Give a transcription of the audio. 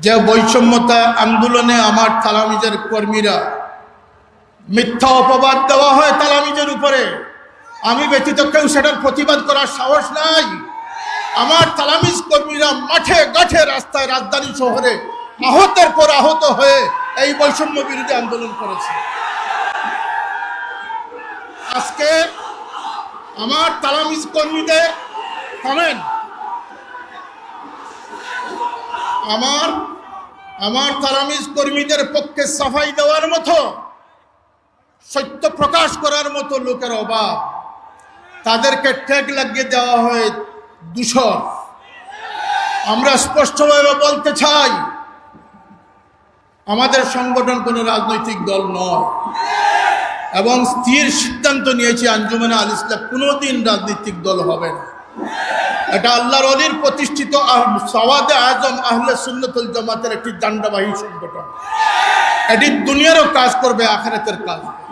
যে বৈষম্যতা আন্দোলনে আমার তালামিজের কর্মীরা মিথ্যা অপবাদ দেওয়া হয় তালামিজের উপরে, আমি ব্যতীত কেউ সেটার প্রতিবাদ করার সাহস নাই। আমার তালামিজ কর্মীরা মাঠে ঘাটে রাস্তায় রাজধানী শহরে আহতের পর আহত হয়ে এই বৈষম্য বিরোধী আন্দোলন করেছে। আজকে আমার তালামিজ কর্মীদের থামেন, আমার তালামিজ কর্মীদের পক্ষে সাফাই দেওয়ার মতো, সত্য প্রকাশ করার মতো লোকের অভাব। তাদেরকে ট্যাগ লাগিয়ে দেওয়া হয় দূষণ। আমরা স্পষ্টভাবে বলতে চাই, আমাদের সংগঠন কোনো রাজনৈতিক দল নয় এবং স্থির সিদ্ধান্ত নিয়েছি আঞ্জুমানে আল ইসলাম কোনোদিন রাজনৈতিক দল হবে না। এটা আল্লাহর ওলির প্রতিষ্ঠিত সওয়াদে আজম আহলে সুন্নাতুল জামাতের একটি জান্ডাবাহী সংগঠন। এটি দুনিয়ারও কাজ করবে, আখিরাতের কাজ করবে।